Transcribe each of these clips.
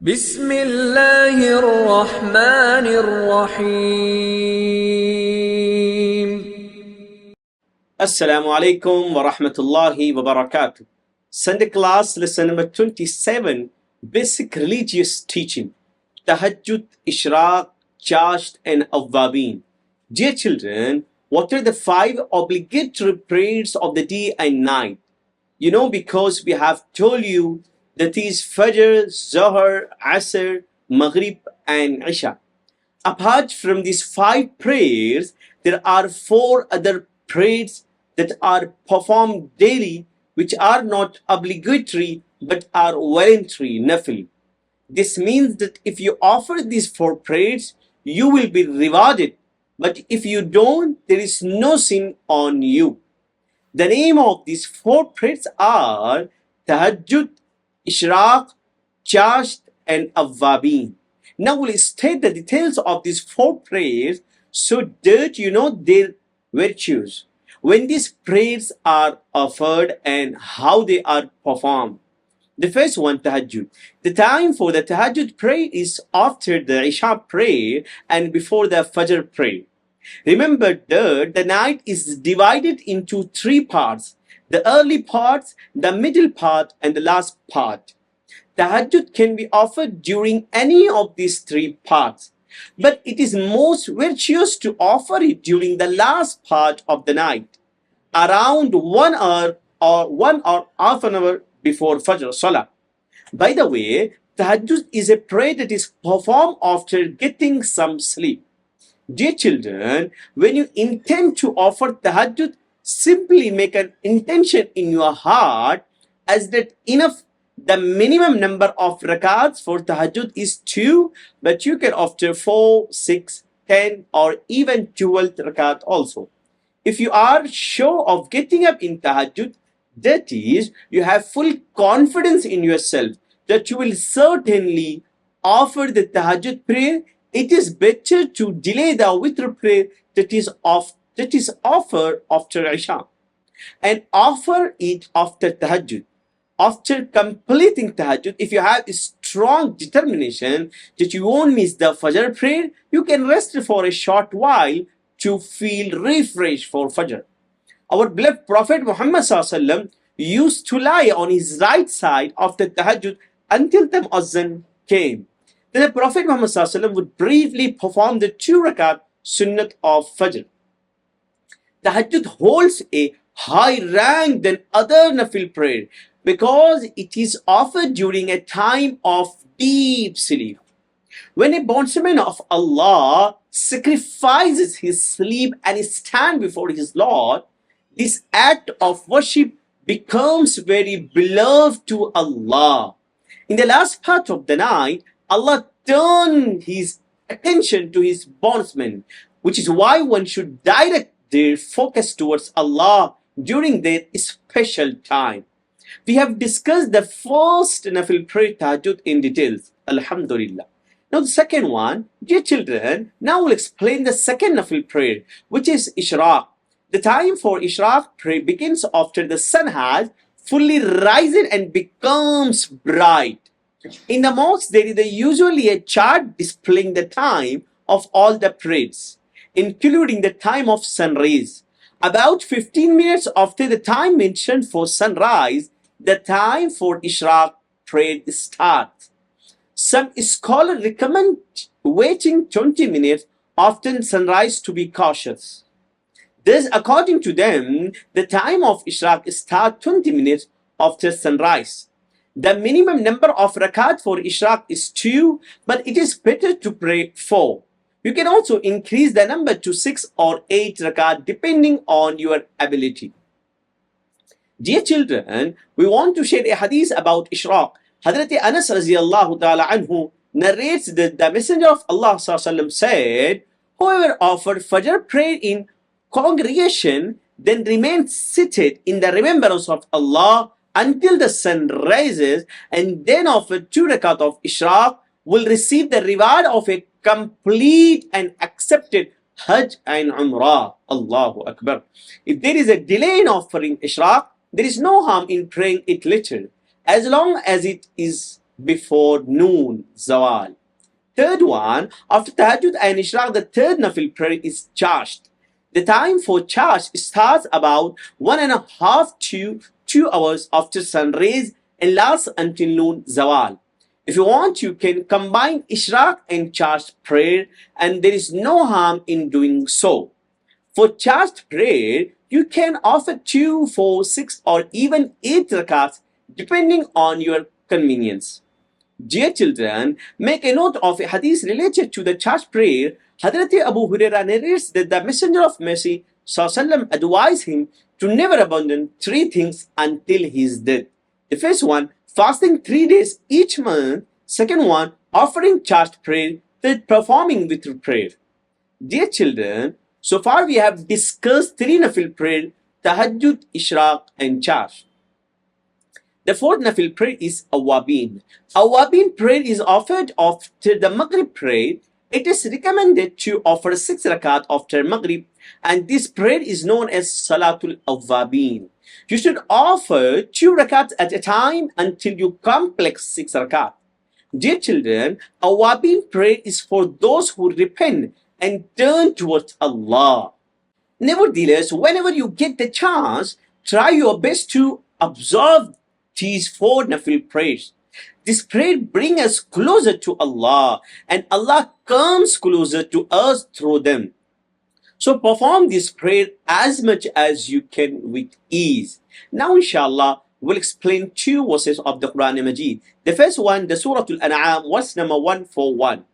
بسم الله الرحمن الرحيم. Assalamu alaikum wa rahmatullahi wa barakatuh. Sunday class lesson number 27, basic religious teaching. Tahajjud, Ishraq, Chasht and Awwabeen. Dear children, what are the 5 obligatory prayers of the day and night? You know, because we have told you that is Fajr, Zohar, Asr, Maghrib and Isha. Apart from these 5 prayers, there are 4 other prayers that are performed daily, which are not obligatory but are voluntary, nafil. This means that if you offer these 4 prayers, you will be rewarded. But if you don't, there is no sin on you. The name of these 4 prayers are Tahajjud, Ishraq, Chasht and Awwabeen. Now we'll state the details of these 4 prayers so that you know their virtues, when these prayers are offered and how they are performed. The first one, Tahajjud. The time for the Tahajjud prayer is after the Isha prayer and before the Fajr prayer. Remember that the night is divided into 3 parts: the early part, the middle part, and the last part. Tahajjud can be offered during any of these 3 parts, but it is most virtuous to offer it during the last part of the night, around 1 hour or 1 or half an hour before Fajr Salah. By the way, Tahajjud is a prayer that is performed after getting some sleep. Dear children, when you intend to offer Tahajjud, simply make an intention in your heart as that enough. The minimum number of rakats for Tahajjud is 2, but you can offer 4, 6, 10 or even 12 rakat also. If you are sure of getting up in Tahajjud, that is, you have full confidence in yourself that you will certainly offer the Tahajjud prayer, it is better to delay the witr prayer that is offered after Isha and offer it after Tahajjud. After completing Tahajjud, if you have a strong determination that you won't miss the Fajr prayer, you can rest for a short while to feel refreshed for Fajr. Our beloved Prophet Mohammed used to lie on his right side after Tahajjud until the Muazzin came. Then the Prophet Muhammad would briefly perform the 2 rakat sunnat of Fajr. Tahajjud holds a high rank than other nafil prayer because it is offered during a time of deep sleep. When a bondsman of Allah sacrifices his sleep and stands before his Lord, this act of worship becomes very beloved to Allah. In the last part of the night, Allah turned his attention to his bondsmen, which is why one should direct their focus towards Allah during their special time. We have discussed the first nafil prayer Tahajjud in details. Alhamdulillah. Now the second one, dear children, now we'll explain the second nafil prayer, which is Ishraq. The time for Ishraq prayer begins after the sun has fully risen and becomes bright. In the mosque, there is usually a chart displaying the time of all the prayers, including the time of sunrise. About 15 minutes after the time mentioned for sunrise, the time for Ishraq prayer starts. Some scholars recommend waiting 20 minutes after sunrise to be cautious. Thus, according to them, the time of Ishraq starts 20 minutes after sunrise. The minimum number of rakat for Ishraq is 2, but it is better to pray 4. You can also increase the number to 6 or 8 rakat depending on your ability. Dear children, we want to share a hadith about Ishraq. Hazrat Anas radiallahu ta'ala anhu narrates that the Messenger of Allah said, whoever offered Fajr prayer in congregation then remains seated in the remembrance of Allah until the sun rises and then offered 2 rakat of Ishraq will receive the reward of a complete and accepted Hajj and Umrah. Allahu Akbar. If there is a delay in offering Ishraq, there is no harm in praying it later, as long as it is before noon, zawal. Third one, after Tahajjud and Ishraq, the third nafil prayer is Chasht. The time for Chasht starts about 1.5 to 2 hours after sunrise and lasts until noon, zawal. If you want, you can combine Ishraq and Chasht prayer, and there is no harm in doing so. For Chasht prayer, you can offer 2, 4, 6 or even 8 rakats depending on your convenience. Dear children, make a note of a hadith related to the Chasht prayer. Hazrat Abu Hurairah narrates that the Messenger of Mercy Sallallahu advised him to never abandon 3 things until his death. The first one, fasting 3 days each month. Second one, offering Chasht prayer. Third, performing witr prayer. Dear children, so far we have discussed 3 nafil prayer, Tahajjud, Ishraq and Chasht. The fourth nafil prayer is Awwabeen. Awwabeen prayer is offered after the Maghrib prayer. It is recommended to offer 6 rakat after Maghrib, and this prayer is known as Salatul Awwabeen. You should offer 2 rakats at a time until you complete 6 rakat. Dear children, Awwabeen prayer is for those who repent and turn towards Allah. Nevertheless, whenever you get the chance, try your best to observe these 4 nafil prayers. This prayer brings us closer to Allah, and Allah comes closer to us through them. So perform this prayer as much as you can with ease. Now inshallah, we'll explain 2 verses of the Quran Majid. The first one, the Surah Al-An'am, verse number 141.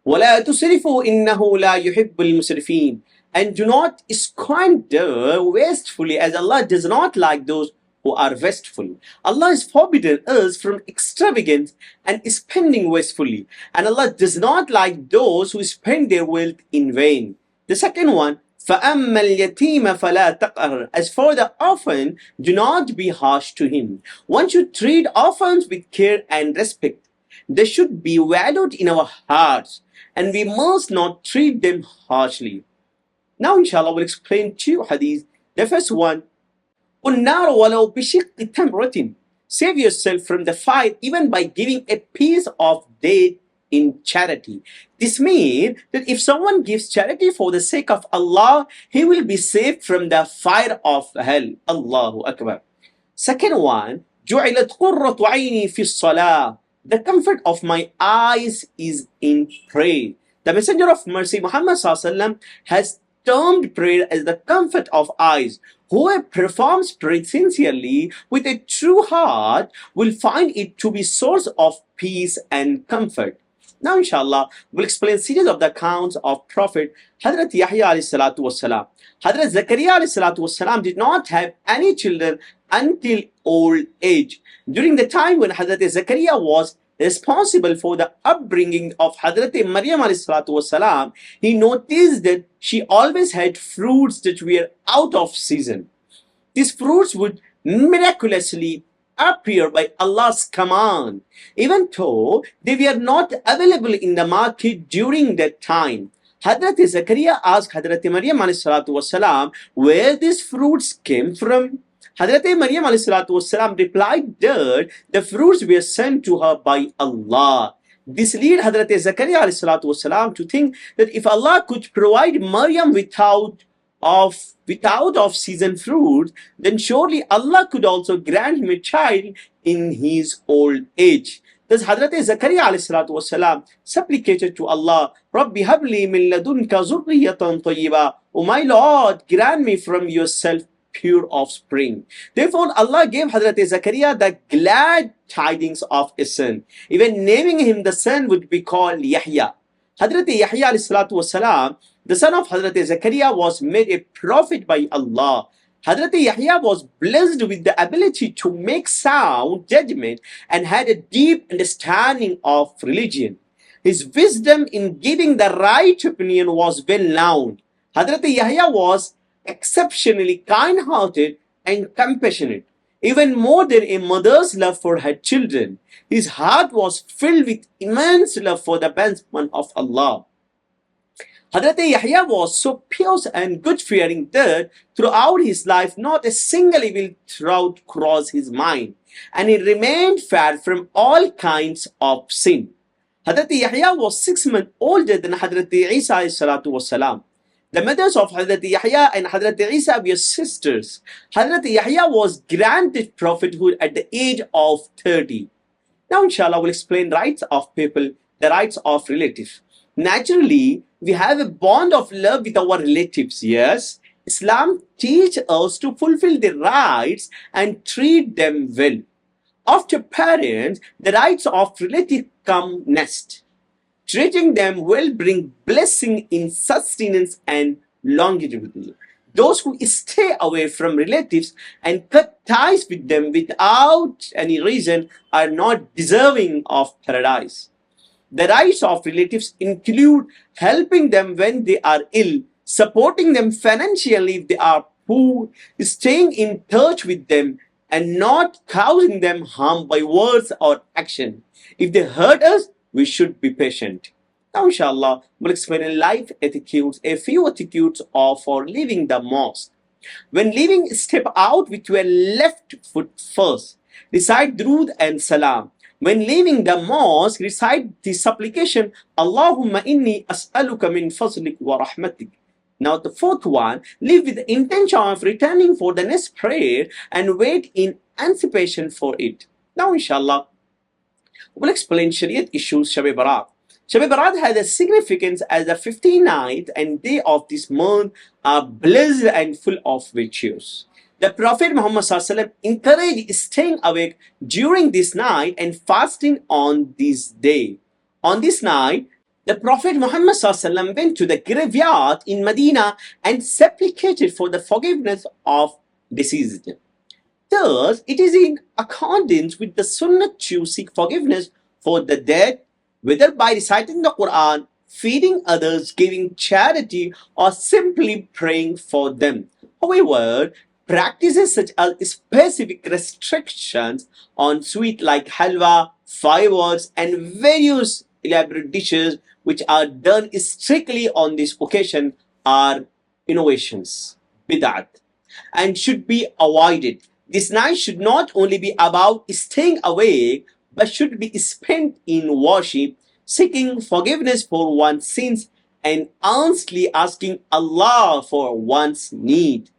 وَلَا تُسْرِفُوا إِنَّهُ لَا يُحِبُّ الْمُسْرِفِينَ. And do not squander wastefully, as Allah does not like those who are wasteful. Allah has forbidden us from extravagance and spending wastefully, and Allah does not like those who spend their wealth in vain. The second one, فَأَمَّا الْيَتِيمَ فَلَا تَقْهَرْ. As for the orphan, do not be harsh to him. One should treat orphans with care and respect. They should be valued in our hearts, and we must not treat them harshly. Now inshallah we'll explain 2 hadiths. The first one, النَّارُ وَلَوْ بِشِقِّ تَمْرَةٍ. Save yourself from the fire even by giving a piece of date in charity. This means that if someone gives charity for the sake of Allah, he will be saved from the fire of hell. Allahu Akbar. Second one, جُعِلَتْ قُرَّةُ عَيْنِي فِي الصَّلَاةِ. The comfort of my eyes is in prayer. The Messenger of Mercy Muhammad Sallallahu has termed prayer as the comfort of eyes. Whoever performs prayer sincerely with a true heart will find it to be source of peace and comfort. Now inshallah, we'll explain series of the accounts of Prophet Hazrat Yahiya alayhi salatu wassalam. Hazrat Zakaria alayhi salatu wassalam did not have any children until old age. During the time when Hazrat Zakaria was responsible for the upbringing of Hazrat Maryam alayhi salatu wassalam, he noticed that she always had fruits that were out of season. These fruits would miraculously appear by Allah's command, even though they were not available in the market during that time. Hazrat Zakaria asked Hazrat Maryam alayhi salatu wassalam where these fruits came from. Hazrat Maryam alayhi salatu wassalam replied that the fruits were sent to her by Allah. This led Hazrat Zakaria alayhi salatu wassalam to think that if Allah could provide Maryam without of season fruit, then surely Allah could also grant him a child in his old age. Thus Hazrat Zakaria alayhi salatu wassalam supplicated to Allah, Rabbi habli min ladunka zurriyatan tayyiba. O my Lord, grant me from yourself pure offspring. Therefore Allah gave Hazrat Zakaria the glad tidings of a son. Even naming him the son would be called Yahiya. Hazrat Yahiya alayhi salatu wassalam, the son of Hazrat Zakaria, was made a prophet by Allah. Hazrat Yahiya was blessed with the ability to make sound judgment and had a deep understanding of religion. His wisdom in giving the right opinion was well known. Hazrat Yahiya was exceptionally kind-hearted and compassionate, even more than a mother's love for her children. His heart was filled with immense love for the advancement of Allah. Hazrat Yahiya was so pious and good-fearing that throughout his life not a single evil thought crossed his mind, and he remained far from all kinds of sin. Hazrat Yahiya was 6 months older than Hazrat Isa alayhi salatu wasalam. The mothers of Hazrat Yahiya and Hazrat Isa were sisters. Hazrat Yahiya was granted prophethood at the age of 30. Now, inshallah, we'll explain rights of people, the rights of relatives. Naturally, we have a bond of love with our relatives, yes. Islam teaches us to fulfill their rights and treat them well. After parents, the rights of relatives come next. Treating them well brings blessing in sustenance and longevity. Those who stay away from relatives and cut ties with them without any reason are not deserving of paradise. The rights of relatives include helping them when they are ill, supporting them financially if they are poor, staying in touch with them, and not causing them harm by words or action. If they hurt us, we should be patient. Now, inshallah, we'll explain in life etiquettes, a few etiquettes for leaving the mosque. When leaving, step out with your left foot first. Recite Durood and Salam. When leaving the mosque, recite the supplication, Allahumma inni as'aluka min fazlik wa rahmatik. Now the fourth one, leave with the intention of returning for the next prayer and wait in anticipation for it. Now inshallah, we'll explain Shariat issues Shab-e-Barat. Shab-e-Barat has a significance as the 59th and day of this month are blessed and full of virtues. The Prophet Muhammad encouraged staying awake during this night and fasting on this day. On this night, the Prophet Muhammad went to the graveyard in Medina and supplicated for the forgiveness of deceased. Thus, it is in accordance with the Sunnah to seek forgiveness for the dead, whether by reciting the Quran, feeding others, giving charity, or simply praying for them. However, practices such as specific restrictions on sweet like halwa, fireworks, and various elaborate dishes which are done strictly on this occasion are innovations, bid'at, and should be avoided. This night should not only be about staying awake, but should be spent in worship, seeking forgiveness for one's sins, and earnestly asking Allah for one's need.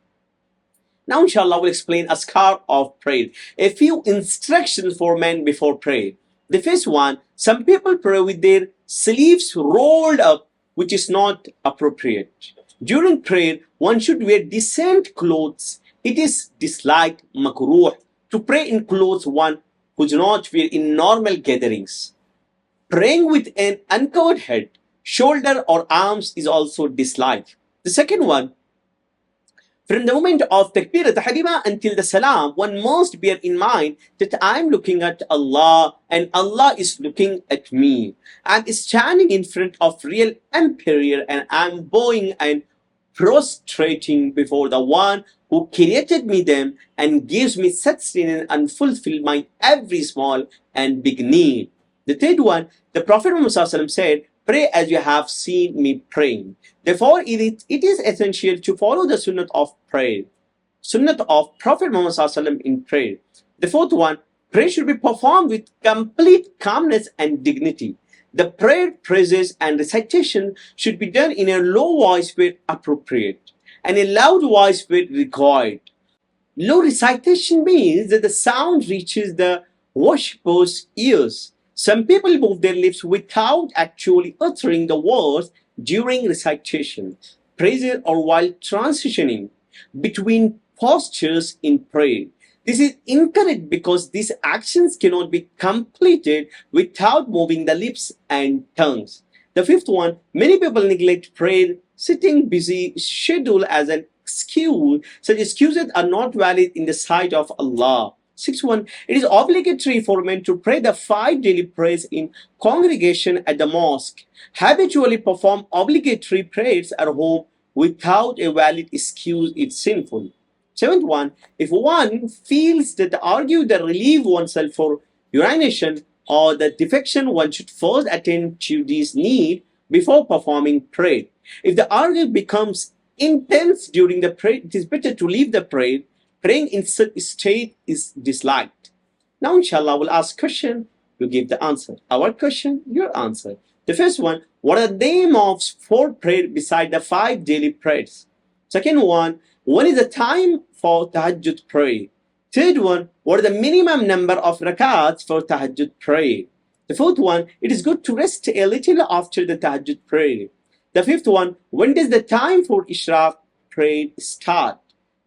Now, inshallah, we'll explain Azkar of Prayer. A few instructions for men before prayer. The first one, some people pray with their sleeves rolled up, which is not appropriate. During prayer, one should wear decent clothes. It is disliked, makruh, to pray in clothes one who do not wear in normal gatherings. Praying with an uncovered head, shoulder, or arms is also disliked. The second one, from the moment of takbir tahrima until the salam, one must bear in mind that I am looking at Allah and Allah is looking at me. I am standing in front of real Emperor and I am bowing and prostrating before the one who created me them and gives me sustenance and fulfill my every small and big need. The third one, the Prophet Muhammad said, pray as you have seen me praying. Therefore, it is essential to follow the sunnah of prayer. Sunnah of Prophet Muhammad in prayer. The fourth one, prayer should be performed with complete calmness and dignity. The prayer, praises, and recitation should be done in a low voice where appropriate, and a loud voice where required. Low recitation means that the sound reaches the worshipper's ears. Some people move their lips without actually uttering the words during recitation, prayer, or while transitioning between postures in prayer. This is incorrect because these actions cannot be completed without moving the lips and tongues. The fifth one, many people neglect prayer, sitting busy schedule as an excuse. Such excuses are not valid in the sight of Allah. Sixth one, it is obligatory for men to pray the 5 daily prayers in congregation at the mosque. Habitually perform obligatory prayers at home without a valid excuse is sinful. Seventh one, if one feels that the argue that relieve oneself for urination or the defecation, one should first attend to this need before performing prayer. If the anger becomes intense during the prayer, it is better to leave the prayer. Praying in such state is disliked. Now, inshallah, we'll ask question, you give the answer. Our question, your answer. The first one, what are the name of 4 prayers beside the 5 daily prayers? Second one, when is the time for Tahajjud prayer? Third one, what are the minimum number of rakats for Tahajjud prayer? The fourth one, it is good to rest a little after the Tahajjud prayer. The fifth one, when does the time for Ishraq prayer start?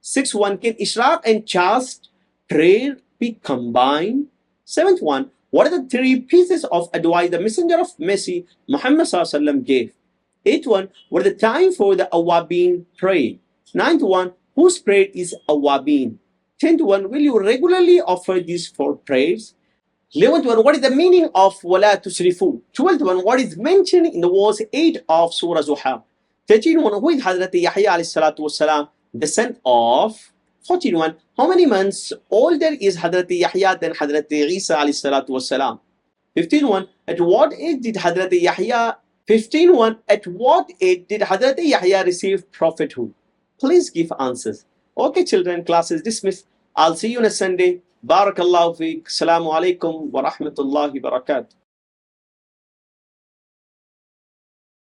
Sixth one, can Ishraq and Chasht prayer be combined? Seventh one, what are the 3 pieces of advice the Messenger of Mercy, Mohammed gave? Eighth one, what are the time for the Awwabeen prayer? Ninth one, whose prayer is Awwabeen? 10th one, will you regularly offer these 4 prayers? 11th one, what is the meaning of wala tusrifu? 12th one, what is mentioned in the verse 8 of Surah Zuha? 13th one, who is Hazrat Yahiya alayhi salatu wasalam, the son of? 14th one, how many months older is Hazrat Yahiya than Hazrat Isa alayhi salatu wasalam? 15th one, at what age did Hazrat Yahiya 15th one, at what age did Hazrat Yahiya receive prophethood? Please give answers. Okay, children, class is dismissed. I'll see you on a Sunday. Barakallahu feek. Assalamu alaikum wa rahmatullahi wa barakatuh.